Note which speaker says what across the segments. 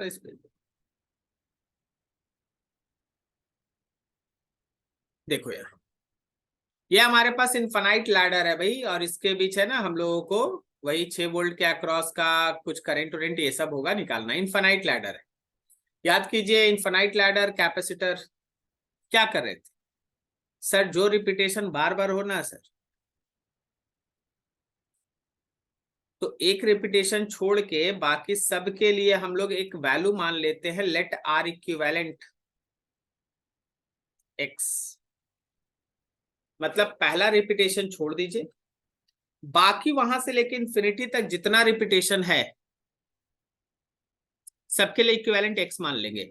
Speaker 1: तो इस पे देखो यार, ये हमारे पास इनफाइनाइट लैडर है भाई, और इसके बीच है ना हम लोगों को वही 6 वोल्ट के अक्रॉस का कुछ करंट वरेंट ये सब होगा निकालना। इनफाइनाइट लैडर है, याद कीजिए। इनफाइनाइट लैडर कैपेसिटर क्या कर रहे थे सर? जो रिपीटेशन बार बार हो ना सर, तो एक रिपीटेशन छोड़ के बाकी सब के लिए हम लोग एक वैल्यू मान लेते हैं, लेट आर इक्विवेलेंट एक्स। मतलब पहला रिपीटेशन छोड़ दीजिए, बाकी वहां से लेके इन्फिनिटी तक जितना रिपीटेशन है सबके लिए इक्विवेलेंट एक्स मान लेंगे।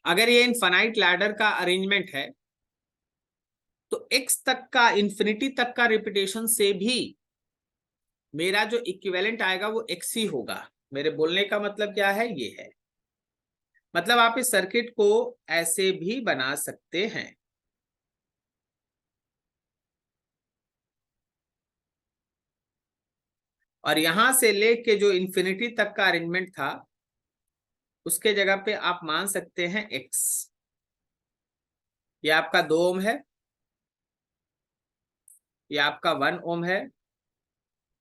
Speaker 1: अगर ये इनफाइनाइट लैडर का अरेंजमेंट है तो एक्स तक का, इन्फिनिटी तक का रिपीटेशन से भी मेरा जो इक्विवेलेंट आएगा वो एक्स ही होगा। मेरे बोलने का मतलब क्या है, ये है। मतलब आप इस सर्किट को ऐसे भी बना सकते हैं। और यहां से लेके जो इन्फिनिटी तक का अरेंजमेंट था उसके जगह पे आप मान सकते हैं एक्स। ये आपका 2 ओम है, ये आपका 1 ओम है,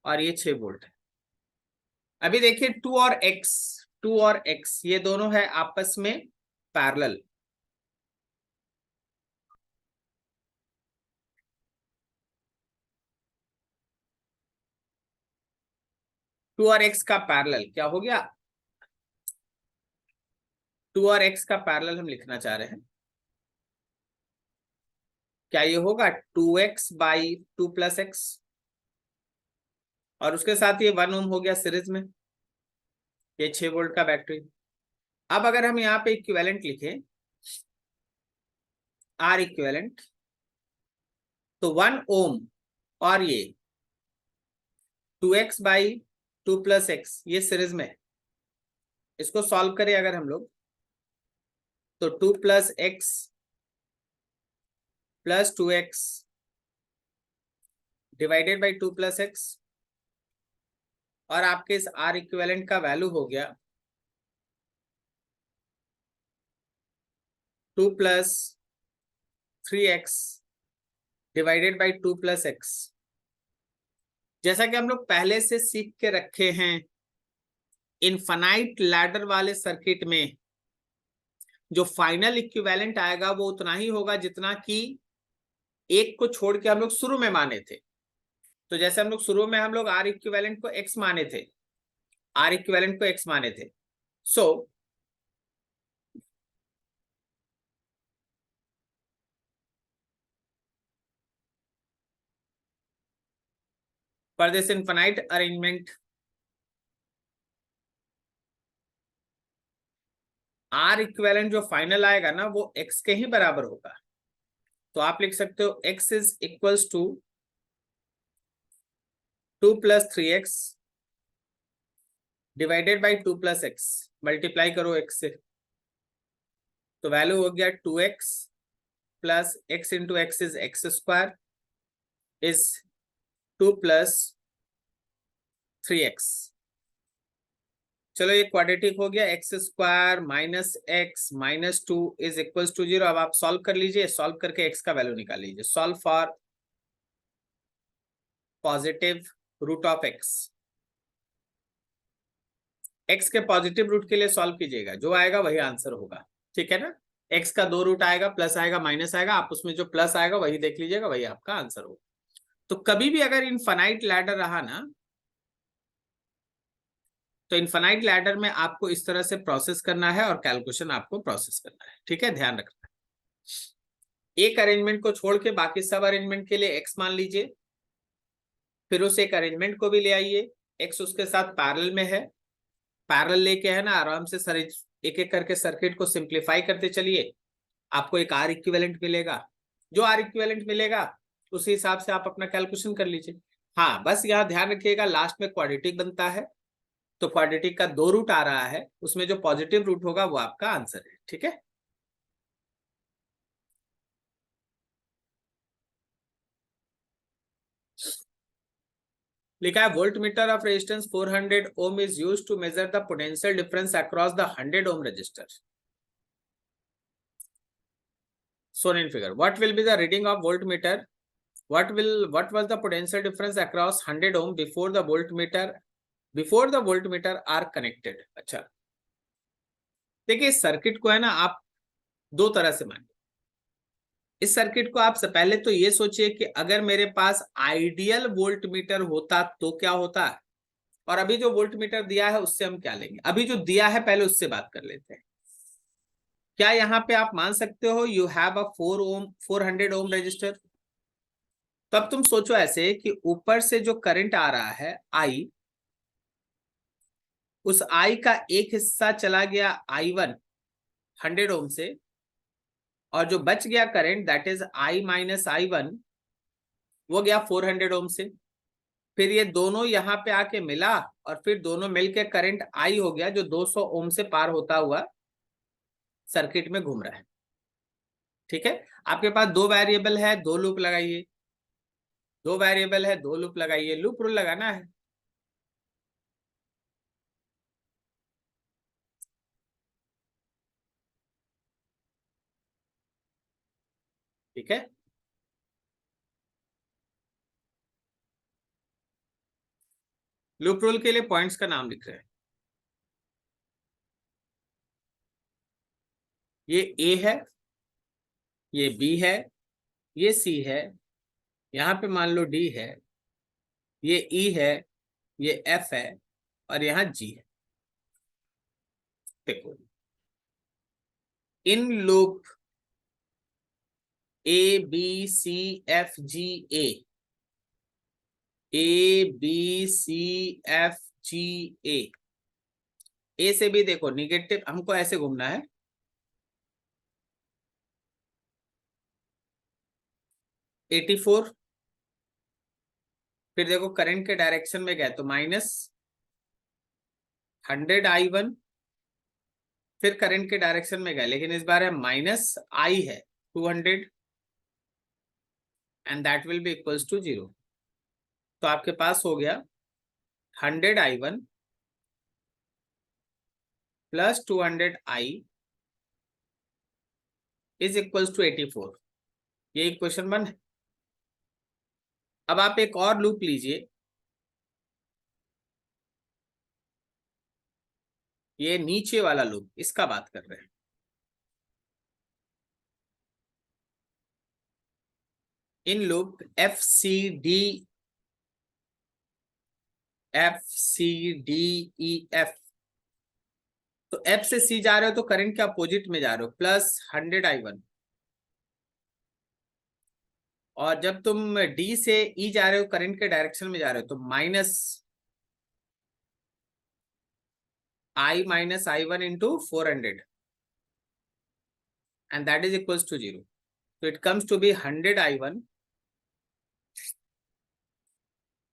Speaker 1: और ये 6 वोल्ट है। अभी देखिए 2 और एक्स ये दोनों है आपस में पैरेलल। 2 और एक्स का पैरेलल क्या हो गया? 2 और एक्स का पैरेलल हम लिखना चाह रहे हैं, क्या ये होगा 2x/2 + x, और उसके साथ ये 1 ओम हो गया सीरीज में, ये 6 वोल्ट का बैटरी। अब अगर हम यहाँ पे इक्विवेलेंट लिखें, आर इक्विवेलेंट, तो 1 ओम और ये 2x/2 + x ये सीरीज में। इसको सॉल्व करें अगर हम लोग, तो 2 + x + 2x divided by 2 + x, और आपके इस आर इक्विवेलेंट का वैल्यू हो गया 2 + 3x डिवाइडेड बाई 2 + x। जैसा कि हम लोग पहले से सीख के रखे हैं, इनफाइनाइट लैडर वाले सर्किट में जो फाइनल इक्विवेलेंट आएगा वो उतना ही होगा जितना कि एक को छोड़ के हम लोग शुरू में माने थे। तो जैसे हम लोग शुरू में हम लोग आर इक्विवेलेंट को एक्स माने थे, आर इक्विवेलेंट को एक्स माने थे। So for this infinite arrangement, are equivalent जो फाइनल आएगा ना वो एक्स के ही बराबर होगा। तो आप लिख सकते हो x is equals to 2 + 3x divided by 2 + x, multiply करो x से, तो वैल्यू हो गया 2x + x into x is x² is 2 + 3x। चलो ये क्वाड्रेटिक हो गया, x² - x - 2 is equals to 0। अब आप सॉल्व कर लीजिए, सॉल्व करके x का वैल्यू निकाल लीजिए। Solve for positive root of x, x के पॉजिटिव रूट के लिए सॉल्व कीजिएगा, जो आएगा वही आंसर होगा। ठीक है ना? x का 2 रूट आएगा, प्लस आएगा, माइनस आएगा, आप उसमें जो प्लस आएगा वही देख लीजिएगा, वही आपका आंसर होगा। तो कभी भी अगर इनफाइनाइट लैडर रहा ना, तो इनफाइनाइट लैडर में आपको इस तरह से प्रोसेस करना है और कैलकुलेशन आपको प्रोसेस करना है। ठीक है, ध्यान रखना है। एक अरेंजमेंट को छोड़ के बाकी सब अरेंजमेंट के लिए एक्स मान लीजिए, फिर उस एक अरेंजमेंट को भी ले आइए, एक्स उसके साथ पैरेलल में है, पैरेलल लेके है ना आराम से सर एक एक करके सर्किट को सिंप्लीफाई करते चलिए, आपको एक आर इक्विवेलेंट मिलेगा। जो आर इक्विवेलेंट मिलेगा उसी हिसाब से आप अपना कैलकुलेशन कर लीजिए। हाँ बस यहाँ ध्यान रखिएगा, लास्ट में क्वाड्रेटिक बनता है, तो क्वाड्रेटिक का 2 रूट आ रहा है, उसमें जो पॉजिटिव रूट होगा वो आपका आंसर है। ठीक है, लिखा है voltmeter of resistance 400 ohm is used to measure the potential difference across the 100 ohm resistor. Shown in figure. What will be the reading of voltmeter? What was the potential difference across 100 ohm before the voltmeter are connected? अच्छा, देखिए circuit को है ना, आप दो तरह से मानिए. इस सर्किट को आप पहले तो ये सोचिए कि अगर मेरे पास आइडियल वोल्टमीटर होता तो क्या होता है, और अभी जो वोल्टमीटर दिया है उससे हम क्या लेंगे. अभी जो दिया है पहले उससे बात कर लेते हैं. क्या यहाँ पे आप मान सकते हो you have a 400 ohm resistor. तो अब तुम सोचो ऐसे कि ऊपर से जो करंट आ रहा है आई, उस आई का एक हिस्सा चला गया I1 100 ओम से, और जो बच गया current that is I minus I1 वो गया 400 ओम से. फिर ये दोनों यहाँ पे आके मिला और फिर दोनों मिलके करंट I हो गया जो 200 ओम से पार होता हुआ सर्किट में घूम रहा है. ठीक है, आपके पास दो वेरिएबल है, दो लूप लगाइए. दो वेरिएबल है, दो लूप लगाइए. लूप रूल लगाना है. ठीक है, लूप रूल के लिए पॉइंट्स का नाम लिख रहे हैं. ये ए है, ये बी है, ये सी है, यहां पे मान लो डी है, ये ई है, ये एफ है, और यहां जी है. देखो in loop A B C F G A B C F G A से भी देखो निगेटिव, हमको ऐसे घूमना है. -84. फिर देखो करंट के डायरेक्शन में गया तो -100 I1. फिर करंट के डायरेक्शन में गया, लेकिन इस बार है -I है 200, and that will be equals to 0. तो आपके पास हो गया 100I1 plus 200I is equals to 84. ये इक्वेशन 1 है. अब आप एक और लूप लीजिए, ये नीचे वाला लूप, इसका बात कर रहे हैं. In loop F C D E F. तो एफ से सी जा रहे हो तो करंट के अपोजिट में जा रहे हो, प्लस 100I1. और जब तुम डी से ई जा रहे हो करंट के डायरेक्शन में जा रहे हो तो I minus I1 into 400, and that is equals to 0. So it comes to be 100I1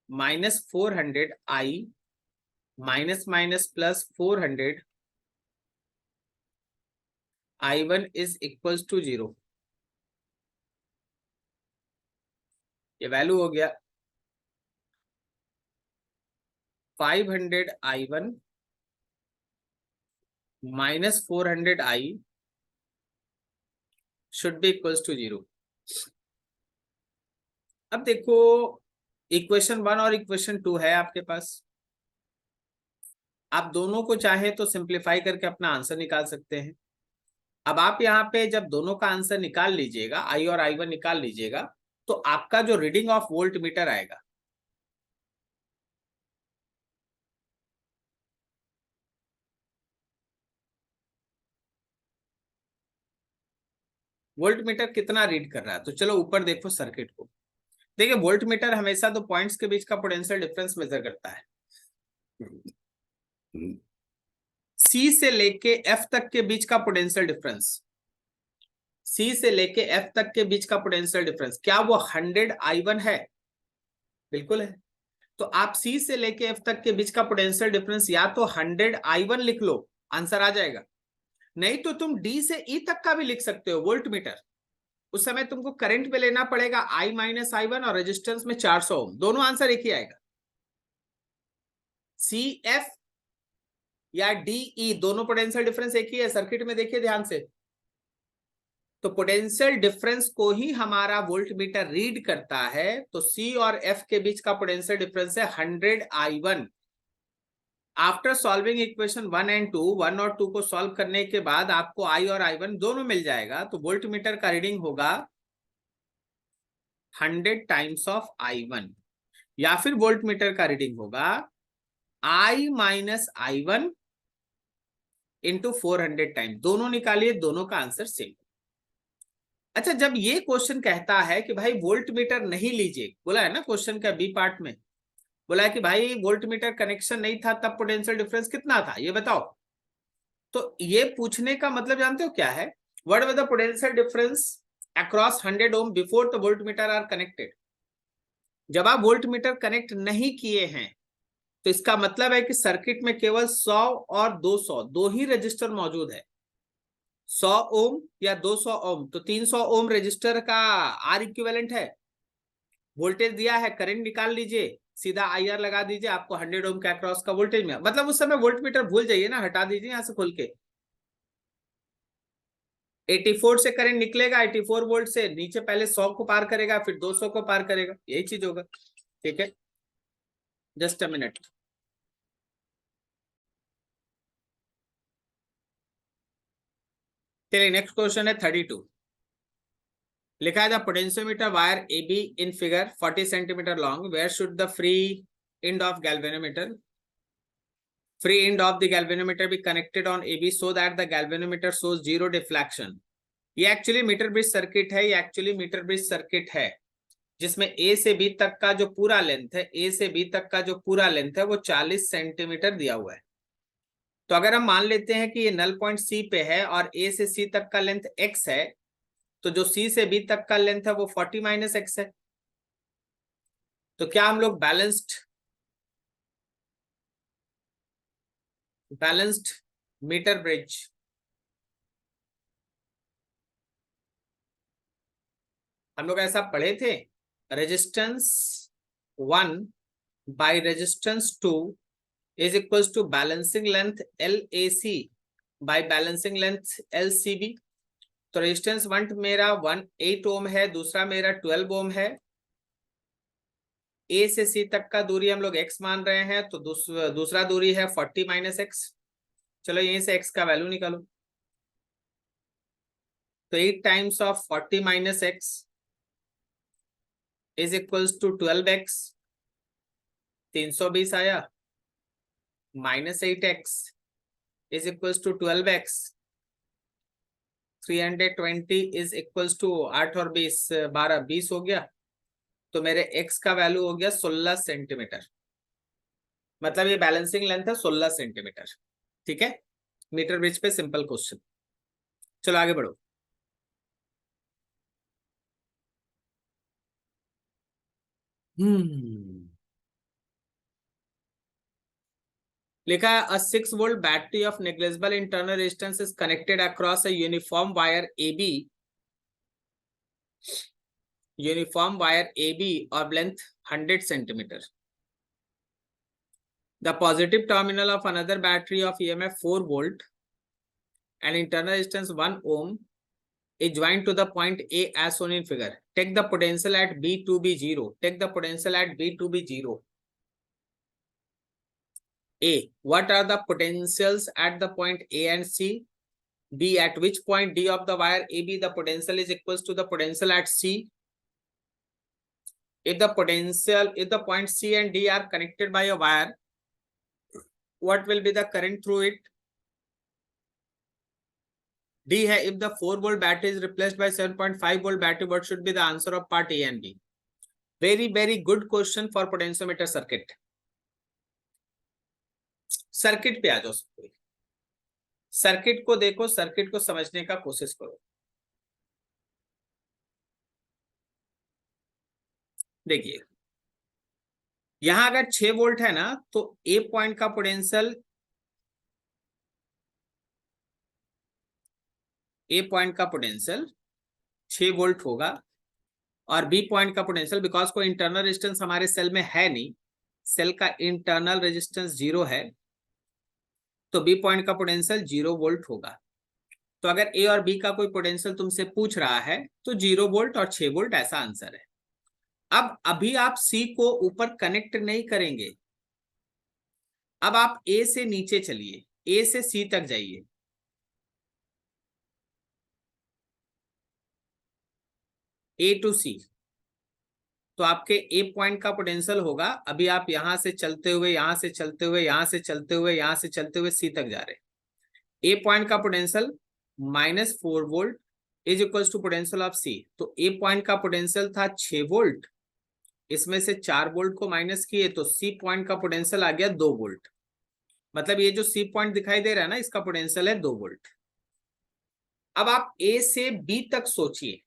Speaker 1: minus 400I minus minus plus 400 I1 is equals to 0. ये वैल्यू हो गया 500I1 minus 400I should be equals to 0. अब देखो equation 1 और equation 2 है आपके पास. आप दोनों को चाहे तो सिंप्लीफाई करके अपना आंसर निकाल सकते हैं. अब आप यहाँ पे जब दोनों का आंसर निकाल लीजिएगा, आई और I1 निकाल लीजिएगा, तो आपका जो रीडिंग ऑफ वोल्ट मीटर आएगा वोल्ट मीटर कितना रीड कर रहा है. तो चलो ऊपर देखो सर्किट को. देखिए वोल्ट मीटर हमेशा दो पॉइंट्स के बीच का पोटेंशियल डिफरेंस मेजर करता है. सी से लेके एफ तक के बीच का पोटेंशियल डिफरेंस, सी से लेके एफ तक के बीच का पोटेंशियल डिफरेंस, क्या वो 100I1 है? बिल्कुल है. तो आप सी से लेके एफ तक के बीच का पोटेंशियल डिफरेंस या तो 100I1 लिख लो, आंसर आ जाएगा. नहीं तो तुम डी से ई तक का भी लिख सकते हो वोल्ट मीटर. उस समय तुमको करंट पे लेना पड़ेगा I माइनस I1 और रेजिस्टेंस में 400 ओम. दोनों आंसर एक ही आएगा. CF या DE दोनों पोटेंशियल डिफरेंस एक ही है। सर्किट में देखिए ध्यान से, तो पोटेंशियल डिफरेंस को ही हमारा वोल्टमीटर रीड करता है। तो C और F के बीच का पोटेंशियल डिफरेंस है 100I1। After solving equation 1 and 2, 1 और 2 को सॉल्व करने के बाद आपको I और I1 दोनों मिल जाएगा। तो वोल्टमीटर का रीडिंग होगा 100 टाइम्स ऑफ I1, या फिर वोल्टमीटर का रीडिंग होगा I minus I1 into 400 time. दोनों निकालिए, दोनों का आंसर सेम। अच्छा, जब ये क्वेश्चन कहता है कि भाई वोल्टमीटर नहीं लीजिए, बोला है ना क्वेश्चन का बी पार्ट में, बोला है कि भाई वोल्टमीटर कनेक्शन नहीं था तब पोटेंशियल डिफरेंस कितना था ये बताओ। तो ये पूछने का मतलब जानते हो क्या है? What was the potential difference across 100 ohm before the voltmeter are connected. जब आप वोल्टमीटर कनेक्ट नहीं किए हैं तो इसका मतलब है कि सर्किट में केवल 100 और 200 दो ही रजिस्टर मौजूद है। 100 ओम या 200 ओम, तो 300 ओम रजिस्टर का आर इक्विवेलेंट है। वोल्टेज दिया है, करंट निकाल लीजिए, सीधा IR लगा दीजिए, आपको 100 ओम के अक्रॉस का वोल्टेज में, मतलब उस समय वोल्टमीटर भूल जाइए ना, हटा दीजिए यहां से खोल के। 84 से करंट निकलेगा, 84 वोल्ट से नीचे पहले 100 को पार करेगा, फिर 200 को पार करेगा, यही चीज होगा। ठीक है, जस्ट अ मिनट। चलिए नेक्स्ट क्वेश्चन है 32। लिखा है the potentiometer wire AB in figure 40 centimetre long, where should the free end of galvanometer free end of the galvanometer be connected on AB so that the galvanometer shows zero deflection। ये actually metre bridge circuit है, ये actually metre bridge circuit है जिसमें A से B तक का जो पूरा लेंथ है, A से B तक का जो पूरा लेंथ है वो 40 सेंटीमीटर दिया हुआ है। तो अगर हम मान लेते हैं कि ये नल पॉइंट C पे है और A से C तक का लेंथ X है, तो जो C से B तक का लेंथ है वो 40 माइनस X है। तो क्या हम लोग बैलेंस्ड मीटर ब्रिज हम लोग ऐसा पढ़े थे, resistance 1 by resistance 2 is equal to balancing length LAC by balancing length LCB। तो रेजिस्टेंस 1 मेरा 8 ओम है, दूसरा मेरा 12 ओम है। A से C तक का दूरी हम लोग X मान रहे हैं, तो दूसरा दूरी है 40 माइनस X। चलो यहीं से X का वैल्यू निकालो। तो 8 times of 40 minus X is equals to 12X, 320 आया, minus 8X is equals to 12X, 320 is equals to 8 और 20 12 20 हो गया। तो मेरे X का वैल्यू हो गया 16 सेंटीमीटर, मतलब ये बैलेंसिंग लेंथ है 16 सेंटीमीटर। ठीक है, मीटर ब्रिज पे सिंपल क्वेश्चन। चलो आगे बढ़ो। लिखा है अ 6 volt battery of negligible internal resistance is connected across a uniform wire AB of length 100 centimeter। The positive terminal of another battery of EMF 4 volt and internal resistance 1 ohm is joined to the point A as shown in figure। Take the potential at B to be 0। Take the potential at B to be 0। A, what are the potentials at the point A and C? B, at which point D of the wire AB the potential is equals to the potential at C? If the point C and D are connected by a wire, what will be the current through it? D है, if the 4 volt battery is replaced by 7.5 volt battery, what should be the answer of part A and B? Very good question for potentiometer circuit। Circuit पे आ जाओ, circuit को देखो, circuit को समझने का कोशिश करो। देखिए यहां अगर 6 वोल्ट है ना, तो A पॉइंट का पोटेंशियल, A पॉइंट का पोटेंशियल 6 वोल्ट होगा और B पॉइंट का पोटेंशियल, बिकॉज कोई इंटरनल रेजिस्टेंस हमारे सेल में है नहीं, सेल का इंटरनल रेजिस्टेंस 0 है, तो बी पॉइंट का पोटेंशियल 0 वोल्ट होगा। तो अगर ए और बी का कोई पोटेंशियल तुमसे पूछ रहा है तो 0 वोल्ट और 6 वोल्ट ऐसा आंसर है। अब अभी आप सी को ऊपर कनेक्ट नहीं करेंगे, अब आप ए से नीचे चलिए, ए से सी तक जाइए। ए टू सी, तो आपके ए पॉइंट का पोटेंशियल होगा, अभी आप यहां से चलते हुए, यहां से चलते हुए, यहां से चलते हुए, यहां से चलते हुए सी तक जा रहे। ए पॉइंट का potential -4 volt is equal to potential of C. तो ए पॉइंट का पोटेंशियल था 6 वोल्ट, इसमें से 4 वोल्ट को माइनस किए तो सी पॉइंट का पोटेंशियल आ गया 2 वोल्ट। मतलब ये जो सी पॉइंट दिखाई दे रहा है ना, इसका पोटेंशियल है 2 वोल्ट। अब आप ए से बी तक सोचिए,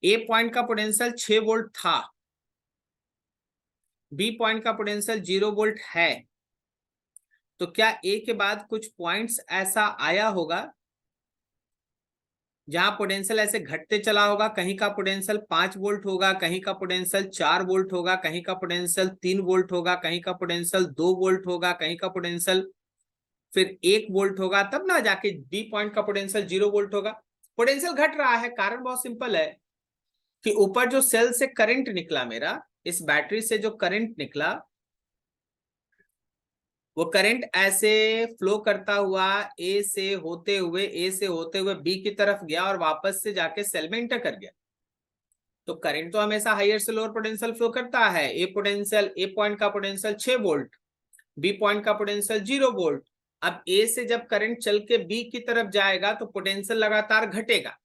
Speaker 1: ए पॉइंट का पोटेंशियल 6 वोल्ट था, बी पॉइंट का पोटेंशियल 0 वोल्ट है, तो क्या ए के बाद कुछ पॉइंट्स ऐसा आया होगा जहां पोटेंशियल ऐसे घटते चला होगा? कहीं का पोटेंशियल 5 वोल्ट होगा, कहीं का पोटेंशियल 4 वोल्ट होगा, कहीं का पोटेंशियल 3 वोल्ट होगा, कहीं का पोटेंशियल 2 वोल्ट होगा, कहीं का पोटेंशियल फिर 1 वोल्ट होगा, तब ना जाके बी पॉइंट का पोटेंशियल 0 वोल्ट होगा। पोटेंशियल घट रहा है, कारण बहुत सिंपल है कि ऊपर जो सेल से करंट निकला, मेरा इस बैटरी से जो करंट निकला, वो करंट ऐसे फ्लो करता हुआ ए से होते हुए बी की तरफ गया और वापस से जाके सेल में इंटर कर गया। तो करंट तो हमेशा हायर से लोअर पोटेंशियल फ्लो करता है। ए पॉइंट का पोटेंशियल 6 वोल्ट, बी पॉइंट का पोटेंशियल 0 वोल्ट। अब ए से जब करंट चल के बी की तरफ जाएगा तो पोटेंशियल लगातार घटेगा,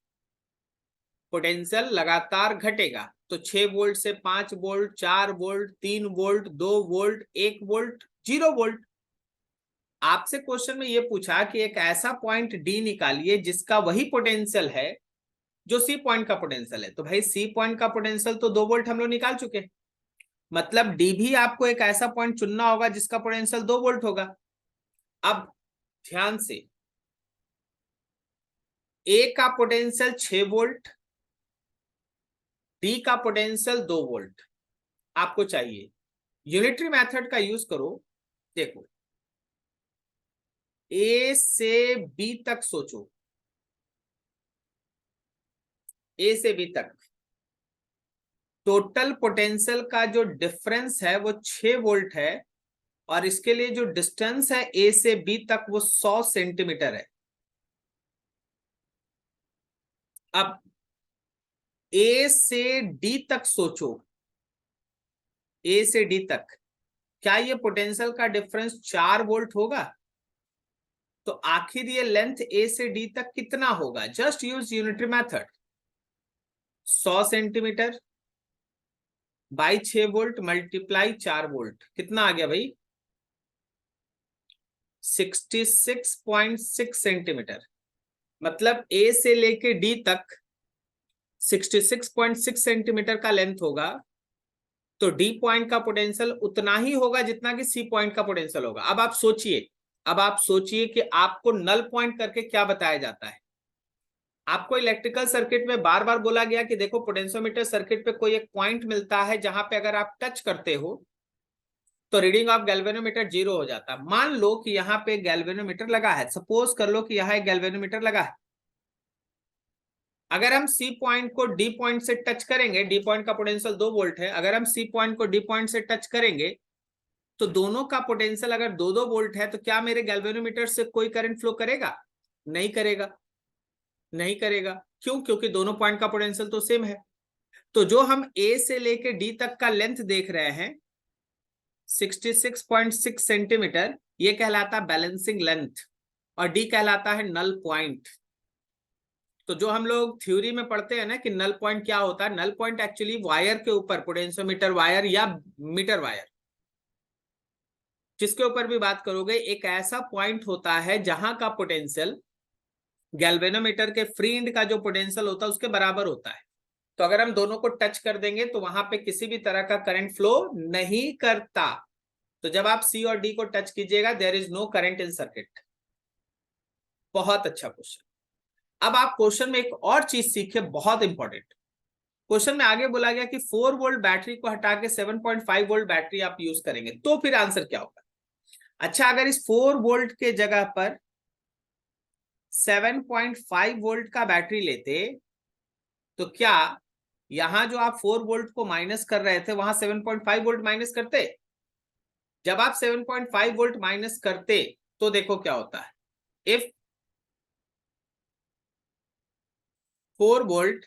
Speaker 1: पोटेंशियल लगातार घटेगा। तो 6 वोल्ट से 5 volt, 4 volt, 3 volt, 2 volt, 1 volt, 0 volt. आपसे क्वेश्चन में ये पूछा कि एक ऐसा पॉइंट डी निकालिए जिसका वही पोटेंशियल है जो सी पॉइंट का पोटेंशियल है। तो भाई सी पॉइंट का पोटेंशियल तो 2 वोल्ट हम लोग निकाल चुके, मतलब डी भी आपको एक ऐसा पॉइंट चुनना होगा जिसका पोटेंशियल 2 वोल्ट होगा। अब ध्यान से, ए का पोटेंशियल 6 वोल्ट, डी का पोटेंशियल 2 वोल्ट आपको चाहिए। यूनिटरी मेथड का यूज करो। देखो, ए से बी तक सोचो, ए से बी तक टोटल पोटेंशियल का जो डिफरेंस है वो 6 वोल्ट है, और इसके लिए जो डिस्टेंस है ए से बी तक वो 100 सेंटीमीटर है। अब ए से डी तक सोचो, ए से डी तक क्या ये पोटेंशियल का डिफरेंस 4 वोल्ट होगा? तो आखिर ये लेंथ ए से डी तक कितना होगा? Just use unitary method. 100 centimetre by 6 volt multiply 4 volt, कितना आ गया भाई? 66.6 सेंटीमीटर। मतलब ए से लेके डी तक 66.6 सेंटीमीटर का लेंथ होगा, तो डी पॉइंट का पोटेंशियल उतना ही होगा जितना कि सी पॉइंट का पोटेंशियल होगा। अब आप सोचिए कि आपको नल पॉइंट करके क्या बताया जाता है। आपको इलेक्ट्रिकल सर्किट में बार बार बोला गया कि देखो, पोटेंशियोमीटर सर्किट पे कोई एक पॉइंट मिलता है जहां पे अगर आप टच करते हो तो रीडिंग ऑफ गैल्वेनोमीटर 0 हो जाता है। मान लो कि यहाँ पे गैल्वेनोमीटर लगा है, सपोज कर लो कि यहाँ एक गैल्वेनोमीटर लगा है। अगर हम सी पॉइंट को डी पॉइंट से टच करेंगे, डी पॉइंट का पोटेंशियल 2 वोल्ट है, अगर हम सी पॉइंट को डी पॉइंट से टच करेंगे तो दोनों का पोटेंशियल अगर 2-2 वोल्ट है, तो क्या मेरे गैल्वेनोमीटर से कोई करंट फ्लो करेगा? नहीं करेगा, नहीं करेगा। क्यों? क्योंकि दोनों पॉइंट का पोटेंशियल तो सेम है। तो जो हम ए से लेके डी तक का लेंथ देख रहे हैं 66.6 सेंटीमीटर, ये कहलाता है बैलेंसिंग लेंथ, और डी कहलाता है नल पॉइंट। तो जो हम लोग थ्योरी में पढ़ते हैं ना कि नल पॉइंट क्या होता है, नल पॉइंट एक्चुअली वायर के ऊपर, पोटेंशियोमीटर वायर या मीटर वायर, जिसके ऊपर भी बात करोगे, एक ऐसा पॉइंट होता है जहां का पोटेंशियल गैल्वेनोमीटर के फ्री एंड का जो पोटेंशियल होता है उसके बराबर होता है। तो अगर हम दोनों को टच कर देंगे तो वहां पे किसी भी तरह का करंट फ्लो नहीं करता। तो जब आप सी और डी को टच कीजिएगा, there is no current in circuit. बहुत अच्छा क्वेश्चन। अब आप क्वेश्चन में एक और चीज सीखे, बहुत इंपॉर्टेंट। क्वेश्चन में आगे बोला गया कि 4 वोल्ट बैटरी को हटा के 7.5 वोल्ट बैटरी आप यूज करेंगे, तो फिर आंसर क्या होगा? अच्छा, अगर इस 4 वोल्ट के जगह पर 7.5 वोल्ट का बैटरी लेते, तो क्या यहां जो आप 4 वोल्ट को माइनस कर रहे थे वहां 7.5 वोल्ट माइनस करते? जब आप 7.5 वोल्ट माइनस करते तो देखो क्या होता है। If 4 volt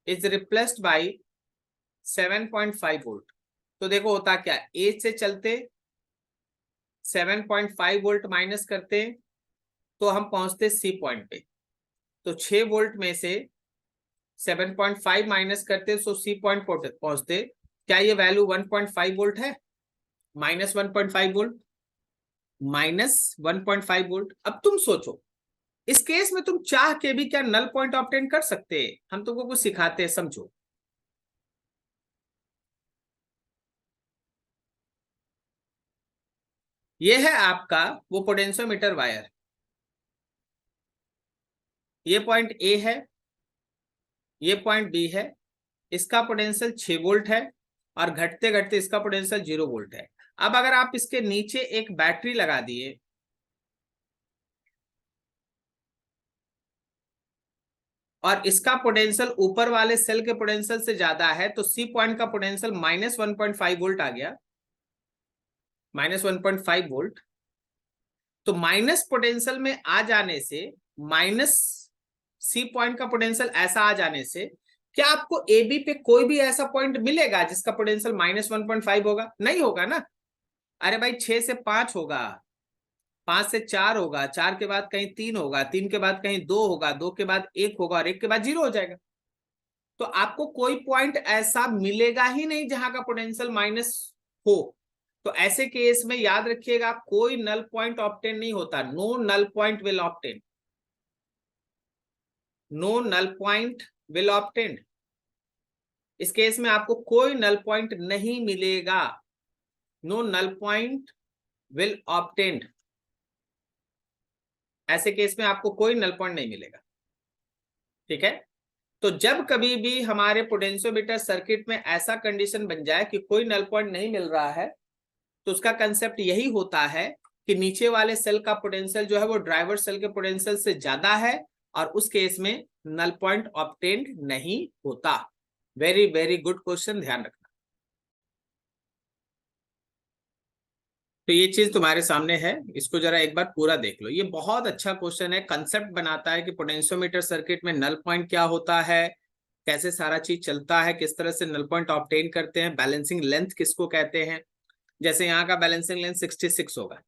Speaker 1: is replaced by 7.5 volt, तो देखो होता क्या, ए से चलते 7.5 वोल्ट माइनस करते तो हम पहुंचते सी पॉइंट पे, तो 6 वोल्ट में से 7.5 माइनस करते तो सी पॉइंट पहुंचते। क्या ये वैल्यू 1.5 वोल्ट है? Minus 1.5 volt, minus 1.5 volt. अब तुम सोचो, इस केस में तुम चाह के भी क्या नल पॉइंट ऑब्टेन कर सकते हैं? हम तुमको कुछ सिखाते हैं, समझो। ये है आपका वो पोटेंशियोमीटर वायर, ये पॉइंट ए है, ये पॉइंट बी है, इसका पोटेंशियल 6 वोल्ट है और घटते घटते इसका पोटेंशियल 0 वोल्ट है। अब अगर आप इसके नीचे एक बैटरी लगा दिए और इसका पोटेंशियल ऊपर वाले सेल के पोटेंशियल से ज्यादा है, तो सी पॉइंट का पोटेंशियल माइनस 1.5 वोल्ट आ गया, माइनस 1.5 वोल्ट। तो माइनस पोटेंशियल में आ जाने से, माइनस सी पॉइंट का पोटेंशियल ऐसा आ जाने से, क्या आपको ए बी पे कोई भी ऐसा पॉइंट मिलेगा जिसका पोटेंशियल माइनस 1.5 होगा? नहीं होगा ना। अरे भाई 6 से 5 होगा, 5 से 4 होगा, 4 के बाद कहीं 3 होगा, 3 के बाद कहीं 2 होगा, 2 के बाद 1 होगा और 1 के बाद 0 हो जाएगा। तो आपको कोई पॉइंट ऐसा मिलेगा ही नहीं जहां का पोटेंशियल माइनस हो। तो ऐसे केस में याद रखिएगा, कोई नल पॉइंट ऑब्टेन नहीं होता। No null point will obtain, no null point will obtain. इस केस में आपको कोई नल पॉइंट नहीं मिलेगा, no null point will obtain. ऐसे केस में आपको कोई नल पॉइंट नहीं मिलेगा, ठीक है। तो जब कभी भी हमारे पोटेंशियोमीटर सर्किट में ऐसा कंडीशन बन जाए कि कोई नल पॉइंट नहीं मिल रहा है, तो उसका कंसेप्ट यही होता है कि नीचे वाले सेल का पोटेंशियल जो है वो ड्राइवर सेल के पोटेंशियल से ज्यादा है, और उस केस में नल पॉइंट ऑब्टेन्ड नहीं होता। वेरी वेरी गुड क्वेश्चन, ध्यान रखना। तो ये चीज तुम्हारे सामने है, इसको जरा एक बार पूरा देख लो। ये बहुत अच्छा क्वेश्चन है, कंसेप्ट बनाता है कि पोटेंशियोमीटर सर्किट में नल पॉइंट क्या होता है, कैसे सारा चीज चलता है, किस तरह से नल पॉइंट ऑब्टेन करते हैं, बैलेंसिंग लेंथ किसको कहते हैं। जैसे यहाँ का बैलेंसिंग लेंथ 66 होगा,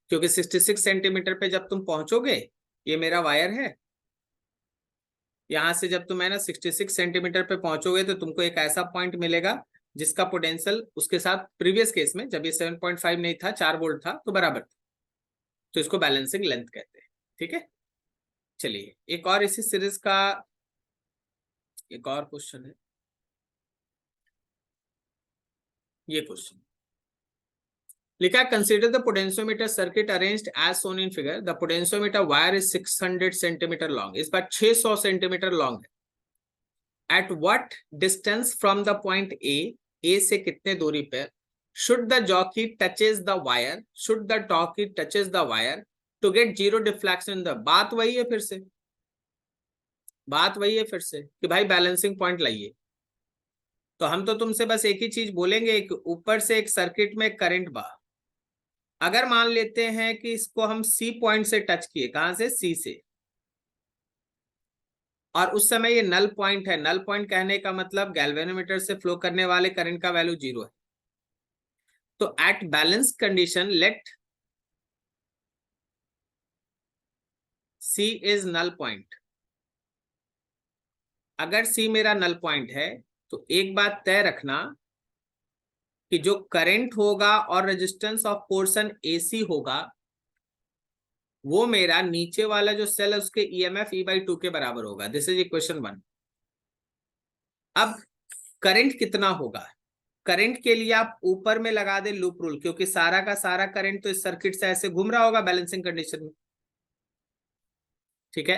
Speaker 1: क्योंकि 66 सेंटीमीटर पे जब तुम पहुंचोगे, ये मेरा वायर है, यहां से जब तुम है ना 66 सेंटीमीटर पे पहुंचोगे तो तुमको एक ऐसा पॉइंट मिलेगा जिसका पोटेंशियल उसके साथ प्रीवियस केस में जब ये 7.5 नहीं था, 4 वोल्ट था, तो बराबर था। तो इसको बैलेंसिंग लेंथ कहते हैं, ठीक है। चलिए एक और इसी सीरीज का एक और क्वेश्चन है। ये क्वेश्चन लिखा है, consider the potentiometer circuit arranged as shown in figure. The potentiometer wire is 600 centimetre long, इस बार 600 सेंटीमीटर लॉन्ग है। At what distance from the point A से कितने दूरी पर should the jockey touches the wire, should the jockey touches the wire to get zero deflection. The बात वही है, फिर से बात वही है फिर से कि भाई बैलेंसिंग पॉइंट लाइए। तो हम तो तुमसे बस एक ही चीज बोलेंगे कि ऊपर से एक सर्किट में करंट बहा, अगर मान लेते हैं कि इसको हम सी पॉइंट से टच किए, कहां से? सी से, और उस समय ये नल पॉइंट है। नल पॉइंट कहने का मतलब गैल्वेनोमीटर से फ्लो करने वाले करंट का वैल्यू 0 है। तो at balance condition let C is null point. अगर सी मेरा नल पॉइंट है तो एक बात तय रखना कि जो करंट होगा और रेजिस्टेंस ऑफ पोर्शन एसी होगा, वो मेरा नीचे वाला जो सेल है उसके ईएमएफ E/2 के बराबर होगा। This is equation 1। अब करंट कितना होगा? करंट के लिए आप ऊपर में लगा दे लूप रूल, क्योंकि सारा का सारा करंट तो इस सर्किट से ऐसे घूम रहा होगा बैलेंसिंग कंडीशन में, ठीक है।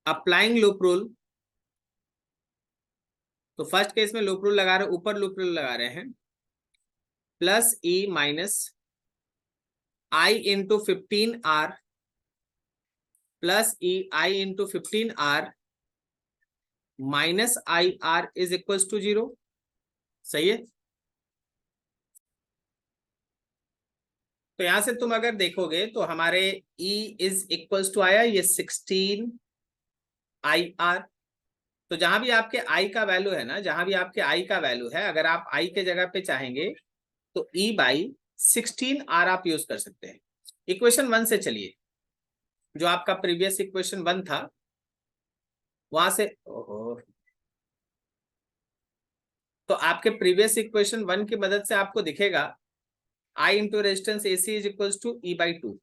Speaker 1: अप्लाइंग लूप रूल, तो फर्स्ट केस में लूप रूल लगा रहे, ऊपर लूप रूल लगा रहे हैं, plus E minus I into 15R plus E I into 15R minus I R is equal to 0। सही है। तो यहां से तुम अगर देखोगे तो हमारे E इज इक्वल टू आया ये 16IR। तो जहां भी आपके I का वैल्यू है ना, जहां भी आपके I का वैल्यू है, अगर आप I के जगह पे चाहेंगे तो E/16R आप यूज कर सकते हैं। इक्वेशन 1 से चलिए, जो आपका प्रीवियस इक्वेशन 1 था वहां से, ओहो, तो आपके प्रीवियस इक्वेशन 1 की मदद से आपको दिखेगा I into resistance AC is equal to E/2।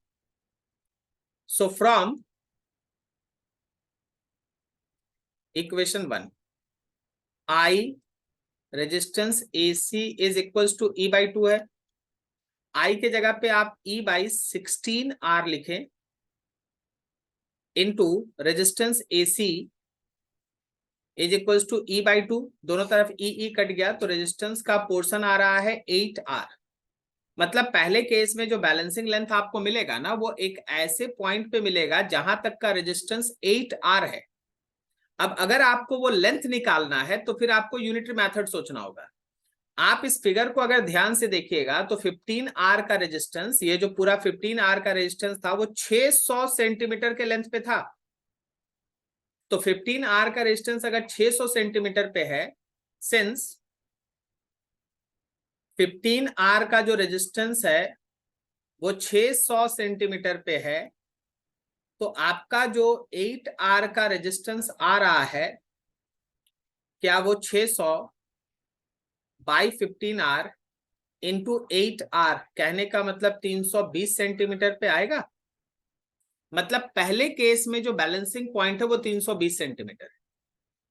Speaker 1: So from equation 1 I resistance AC is equal to E/2 है। I के जगह पे आप E/16R लिखें into resistance AC is equal to E/2। दोनों तरफ E कट गया तो रेजिस्टेंस का पोर्शन आ रहा है 8R। मतलब पहले केस में जो बैलेंसिंग लेंथ आपको मिलेगा ना, वो एक ऐसे पॉइंट पे मिलेगा जहां तक का रेजिस्टेंस 8R है। अब अगर आपको वो लेंथ निकालना है तो फिर आपको यूनिटरी मेथड सोचना होगा। आप इस फिगर को अगर ध्यान से देखिएगा तो 15R का रेजिस्टेंस, ये जो पूरा 15R का रेजिस्टेंस था वो 600 सेंटीमीटर के लेंथ पे था। तो 15R का रेजिस्टेंस अगर 600 सेंटीमीटर पे है, सिंस 15R का जो रेजिस्टेंस है वो 600 सेंटीमीटर पे है, तो आपका जो 8R का रेजिस्टेंस आ रहा है, क्या वो 600/15R इंटू 8R, कहने का मतलब 320 सेंटीमीटर पे आएगा। मतलब पहले केस में जो बैलेंसिंग पॉइंट है वो 320 सेंटीमीटर है,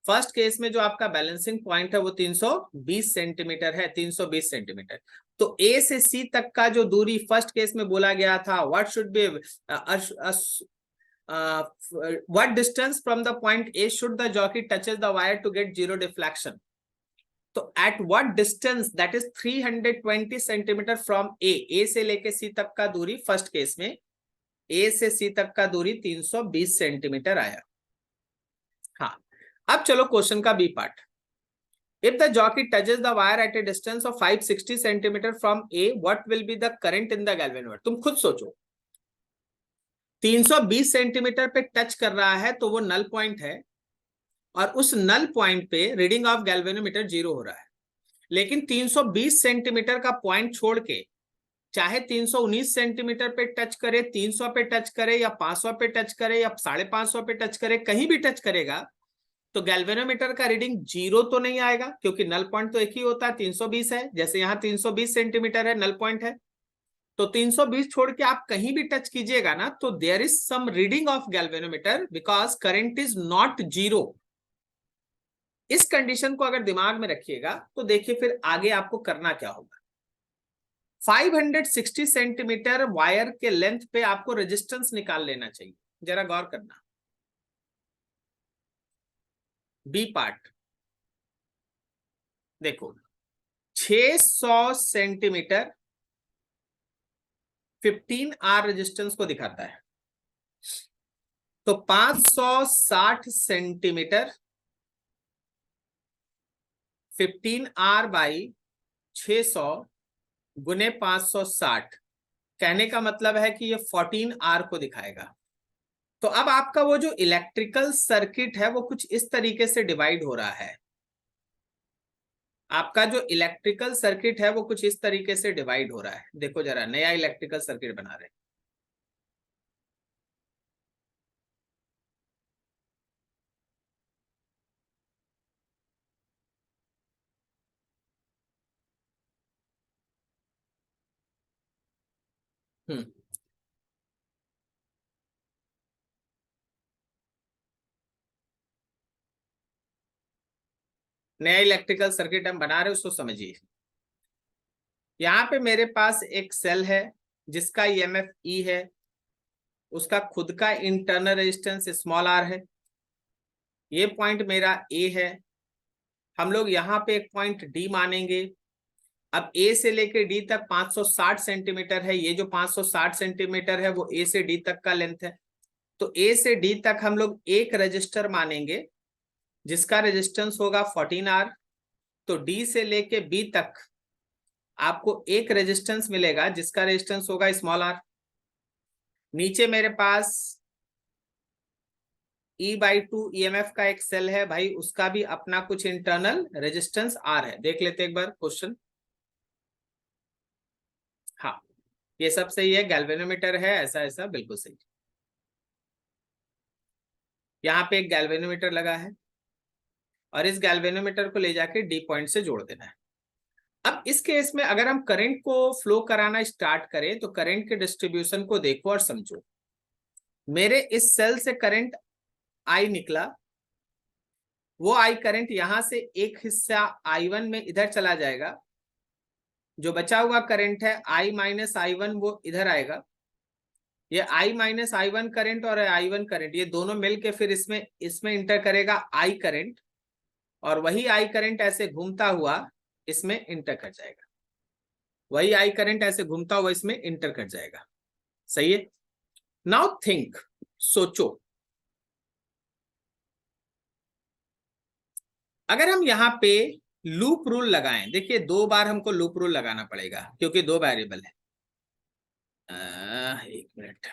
Speaker 1: फर्स्ट केस में जो आपका बैलेंसिंग पॉइंट है वो 320 सेंटीमीटर है, 320 सेंटीमीटर। तो A से C तक का जो दूरी फर्स्ट केस में बोला गया था, what should be what distance from the point A should the jockey touches the wire to get zero deflection? तो at what distance, that is 320 centimetre from A से लेके C तक का दूरी, फर्स्ट केस में A से C तक का दूरी 320 सेंटीमीटर आया। हाँ, अब चलो क्वेश्चन का B part. If the jockey touches the wire at a distance of 560 centimetre from A, what will be the current in the galvanometer? तुम खुद सोचो, 320 सेंटीमीटर पे टच कर रहा है तो वो नल पॉइंट है, और उस नल पॉइंट पे रीडिंग ऑफ गैल्वेनोमीटर 0 हो रहा है। लेकिन 320 सेंटीमीटर का पॉइंट छोड़ के चाहे 319 सेंटीमीटर पे टच करे, 300 पे टच करे, या 500 पे टच करे, या 550 पे टच करे, कहीं भी टच करेगा तो गैल्वेनोमीटर का रीडिंग 0 तो नहीं आएगा, क्योंकि नल पॉइंट तो एक ही होता है, 320 है। जैसे यहाँ 320 सेंटीमीटर है, नल पॉइंट है, तो 320 छोड़ के आप कहीं भी टच कीजिएगा ना, तो there is some reading of galvanometer because current is not 0। इस कंडीशन को अगर दिमाग में रखिएगा तो देखिए फिर आगे आपको करना क्या होगा। 560 सेंटीमीटर वायर के लेंथ पे आपको रेजिस्टेंस निकाल लेना चाहिए। जरा गौर करना, बी पार्ट देखो, 600 सेंटीमीटर 15R रेजिस्टेंस को दिखाता है, तो 560 सेंटीमीटर 15R/600 गुने 560, कहने का मतलब है कि ये 14R को दिखाएगा। तो अब आपका वो जो इलेक्ट्रिकल सर्किट है वो कुछ इस तरीके से डिवाइड हो रहा है। आपका जो इलेक्ट्रिकल सर्किट है वो कुछ इस तरीके से डिवाइड हो रहा है। देखो जरा, नया इलेक्ट्रिकल सर्किट बना रहे हैं। नया इलेक्ट्रिकल सर्किट हम बना रहे हैं, उसको समझिए। यहाँ पे मेरे पास एक सेल है जिसका EMF E है, उसका खुद का इंटरनल रेजिस्टेंस स्मॉल r है, ये पॉइंट मेरा ए है, हम लोग यहाँ पे एक पॉइंट डी मानेंगे। अब ए से लेके डी तक 560 सेंटीमीटर है, ये जो 560 सेंटीमीटर है वो ए से डी तक का लेंथ है। तो ए से डी तक हम लोग एक रजिस्टर मानेंगे जिसका रेजिस्टेंस होगा 14R। तो डी से लेके बी तक आपको एक रेजिस्टेंस मिलेगा जिसका रेजिस्टेंस होगा स्मॉल r। नीचे मेरे पास E/2 EMF का एक सेल है भाई, उसका भी अपना कुछ इंटरनल रेजिस्टेंस R है। देख लेते एक बार क्वेश्चन। हाँ, ये सब सही है, गैल्वेनोमीटर है, ऐसा ऐसा बिल्कुल सही। यहाँ पे एक गैल्वेनोमीटर लगा है और इस गैल्वेनोमीटर को ले जाके डी पॉइंट से जोड़ देना है। अब इस केस में अगर हम करंट को फ्लो कराना स्टार्ट करें तो करंट के डिस्ट्रीब्यूशन को देखो और समझो। मेरे इस सेल से करंट आई निकला, वो आई करंट यहां से एक हिस्सा I1 में इधर चला जाएगा, जो बचा हुआ करंट है I-I1 वो इधर आएगा। ये I-I1 करंट और I1 करंट ये दोनों मिलके फिर इसमें इंटर करेगा I करंट, और वही I करंट ऐसे घूमता हुआ इसमें इंटर कर जाएगा। वही I करंट ऐसे घूमता हुआ इसमें इंटर कर जाएगा। सही है। नाउ थिंक, सोचो, अगर हम यहाँ पे लूप रूल लगाएं। देखिए 2 बार हमको लूप रूल लगाना पड़ेगा क्योंकि 2 वेरिएबल है। एक मिनट,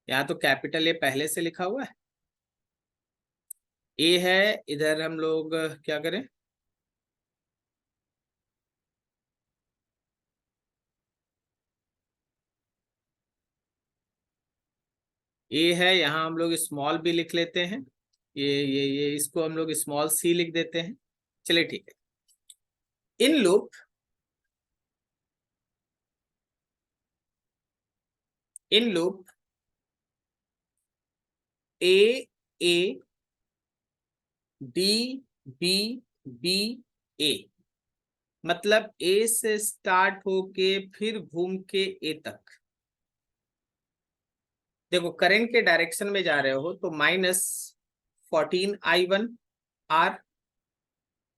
Speaker 1: यहाँ तो कैपिटल ए पहले से लिखा हुआ है, ए है, इधर हम लोग क्या करें, ए है, यहाँ हम लोग स्मॉल बी लिख लेते हैं, ये इसको हम लोग स्मॉल सी लिख देते हैं। चलिए ठीक है। In loop A A D B B A, मतलब ए से स्टार्ट होके फिर घूम के ए तक। देखो करंट के डायरेक्शन में जा रहे हो तो -14I1R,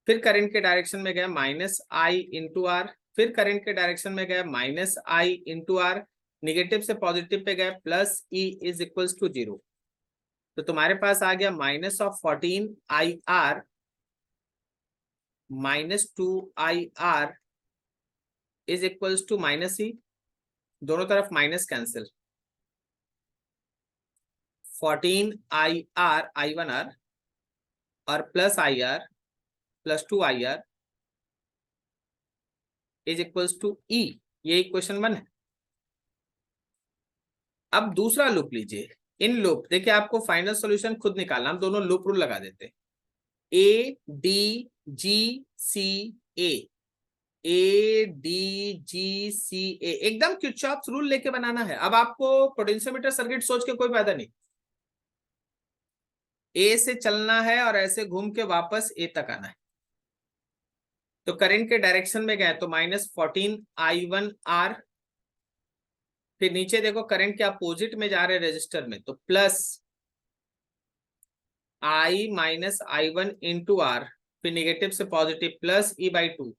Speaker 1: फिर करंट के डायरेक्शन में गया -I/R, फिर करंट के डायरेक्शन में गया -I/R, निगेटिव से पॉजिटिव पे गया +E = 0। तो तुम्हारे पास आ गया -14IR -2IR = -E, दोनों तरफ माइनस कैंसिल, 14IR I1R और +IR +2IR = E। ये इक्वेशन 1 है। अब दूसरा लूप लीजिए। इन लूप देखिए, आपको फाइनल सॉल्यूशन खुद निकालना, हम दोनों लूप रूल लगा देते हैं। ADGCA, ADGCA एकदम किरचॉफ्स रूल लेके बनाना है। अब आपको पोटेंशियोमीटर सर्किट सोच के कोई फायदा नहीं, ए से चलना है और ऐसे घूम के वापस ए तक आना है। तो करंट के डायरेक्शन में गए तो -14I1R, फिर नीचे देखो करंट के अपोजिट में जा रहे रजिस्टर में, तो +I-I1 × R, फिर नेगेटिव से positive +E/2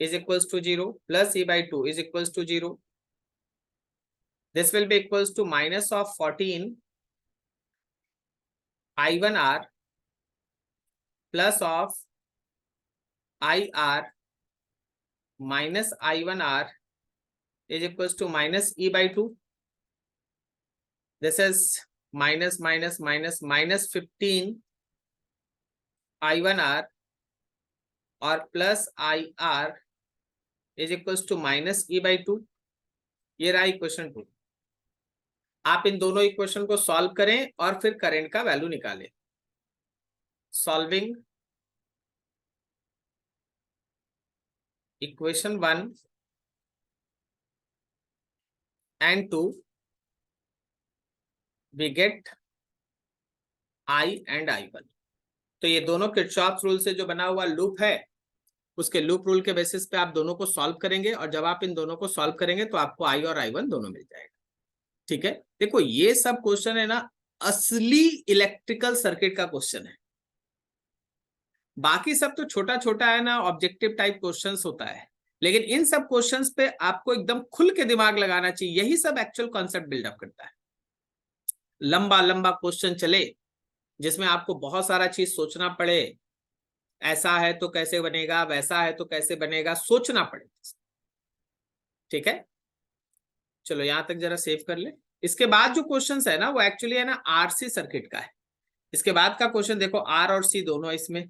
Speaker 1: = 0, +E/2 = 0। This will be equals to -14I1R plus of IR -I1R = -E/2। This is -15I1R और +IR = -E/2। ये रहा इक्वेशन 2। आप इन दोनों इक्वेशन को सॉल्व करें और फिर करंट का वैल्यू निकालें। Solving equation 1 and 2, we get I and I1। तो ये दोनों किरचॉफ्स रूल से जो बना हुआ लूप है, उसके लूप रूल के बेसिस पे आप दोनों को सॉल्व करेंगे, और जब आप इन दोनों को सॉल्व करेंगे तो आपको I और I1 दोनों मिल जाएगा। ठीक है। देखो ये सब क्वेश्चन है ना, असली इलेक्ट्रिकल सर्किट का क्वेश्चन है। बाकी सब तो छोटा छोटा है ना, ऑब्जेक्टिव टाइप क्वेश्चंस होता है, लेकिन इन सब क्वेश्चंस पे आपको एकदम खुल के दिमाग लगाना चाहिए। यही सब एक्चुअल कॉन्सेप्ट बिल्डअप करता है। लंबा लंबा क्वेश्चन चले जिसमें आपको बहुत सारा चीज सोचना पड़े, ऐसा है तो कैसे बनेगा, वैसा है तो कैसे बनेगा, सोचना पड़े। ठीक है, चलो यहां तक जरा सेव कर ले। इसके बाद जो क्वेश्चंस है ना वो एक्चुअली है ना आरसी सर्किट का है। इसके बाद का क्वेश्चन देखो, आर और सी दोनों है इसमें,